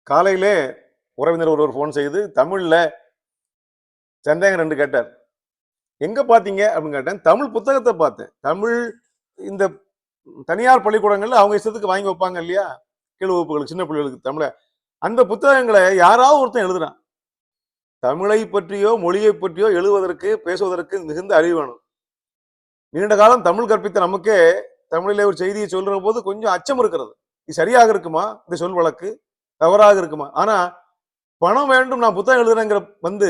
காலையிலே உறவினர் ஒருவர் ஃபோன் செய்து தமிழ்ல சந்தேகம் 2 கேட்டார். எங்க பார்த்தீங்க அப்படின்னு கேட்டேன். தமிழ் புத்தகத்தை பார்த்தேன். தமிழ் இந்த தனியார் பள்ளிக்கூடங்கள்ல அவங்க இஷ்டத்துக்கு வாங்கி வைப்பாங்க இல்லையா? கீழ் வகுப்புகளுக்கு, சின்ன பிள்ளைகளுக்கு தமிழ. அந்த புத்தகங்களை யாராவது ஒருத்தன் எழுதுறான். தமிழை பற்றியோ மொழியை பற்றியோ எழுதுவதற்கு பேசுவதற்கு மிகுந்த அறிவு வேணும். நீண்ட காலம் தமிழ் கற்பித்த நமக்கே தமிழிலே ஒரு செய்தியை சொல்ற போது கொஞ்சம் அச்சம் இருக்கிறது. இது சரியாக இருக்குமா? இந்த சொல் வழக்கு தவறாக இருக்குமா? ஆனா பணம் வேண்டும், நான் புத்தகம் எழுதுறேங்கிற வந்து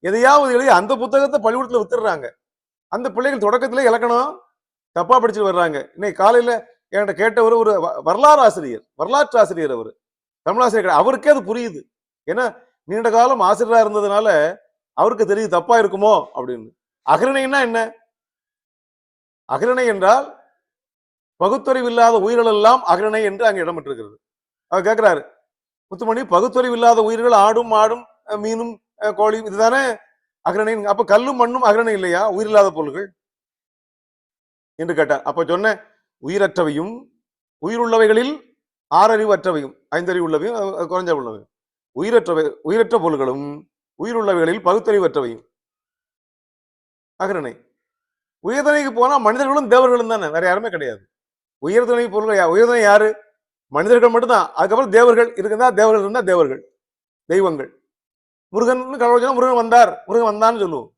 எதையாவது எழுதி அந்த புத்தகத்தை பள்ளிக்கூடத்துல வித்துடுறாங்க. அந்த பிள்ளைகள் தொடக்கத்திலே இலக்கணம் தப்பா படிச்சுட்டு வர்றாங்க. இன்னைக்கு காலையில என்கிட்ட கேட்டவர் ஒரு வரலாற்று ஆசிரியர், அவர் தமிழாசிரியர். அவருக்கே அது புரியுது. ஏன்னா நீண்ட காலம் ஆசிரியரா இருந்ததுனால அவருக்கு தெரியுது தப்பா இருக்குமோ அப்படின்னு. அகரணைன்னா என்ன? அகரணை என்றால் பகுத்தறிவு இல்லாத உயிர்கள் எல்லாம் அகரணை என்று அங்கே இடம்பெற்றிருக்கிறது. அவர் கேட்கிறாரு, முத்துமணி, பகுத்தறிவு இல்லாத உயிர்கள் ஆடும் மாடும் மீனும் கோழி இதுதானே அகரணை? அப்ப கல்லும் மண்ணும் அகரணை இல்லையா, உயிரில்லாத பொருள்கள் என்று கேட்டார். அப்ப சொன்ன உயிரற்றவையும் உயிருள்ளவைகளில் 6 அறிவு அற்றவையும் 5 அறிவு உள்ளவையும் குறைஞ்ச உள்ளவையும் உயிரற்ற பொருள்களும் உயிருள்ளவைகளில் பகுத்தறிவற்றவையும் அகரணை. உயர்தனைக்கு போனா மனிதர்களும் தேவர்களும் தானே, வேற யாருமே கிடையாது. உயர்தனை பொருள்கள் உயர்தனை யாரு? மனிதர்கள் மட்டும்தான். அதுக்கப்புறம் தேவர்கள் இருக்குதா? தேவர்கள் இருந்தா தேவர்கள், தெய்வங்கள். முருகன் கடவுள் முருகன் வந்தான்னு சொல்லுவோம்.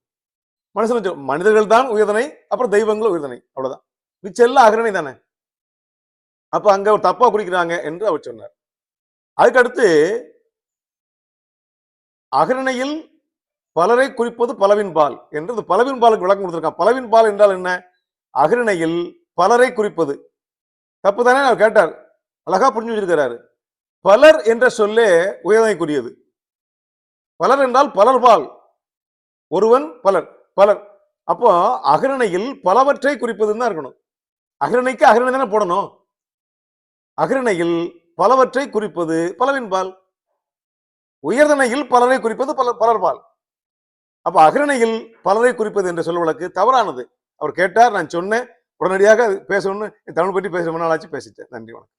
மனுஷன் மனிதர்கள் தான் உயர்தனை, அப்புறம் தெய்வங்கள் உயர்தனை, அவ்வளவுதான். மிச்சம் எல்லாம் அகரணை தானே. அப்ப அங்க ஒரு தப்பா குறிக்கிறாங்க என்று அவர் சொன்னார். அதுக்கடுத்து அகரணையில் பலரை குறிப்பது பலவின் பால் என்று பலவின் பாலுக்கு விளக்கம் கொடுத்திருக்கான். பலவின் பால் என்றால் என்ன? அகரணையில் பலரை குறிப்பது தப்பு தானே அவர் கேட்டார். அழகா புரிஞ்சு வச்சிருக்கிறாரு. பலர் என்ற சொல்லே உயர்தனைக்குரியது. பலர் என்றால் பலர்பால், ஒருவன் பலர் பலர். அப்போ அகரணையில் பலவற்றை குறிப்பதுன்னு தான் இருக்கணும். அகரணைக்கு அகரணை தானே போடணும். அகரணையில் பலவற்றை குறிப்பது பலவின் பால், உயர்தனையில் பலரை குறிப்பது பலர்பால். அப்ப அகரணையில் பலரை குறிப்பது என்ற சொல் வழக்கு தவறானது. அவர் கேட்டார், நான் சொன்னேன், உடனடியாக பேசணும்னு தமிழ் பற்றி பேச நாளாச்சு பேசிட்டேன். நன்றி, வணக்கம்.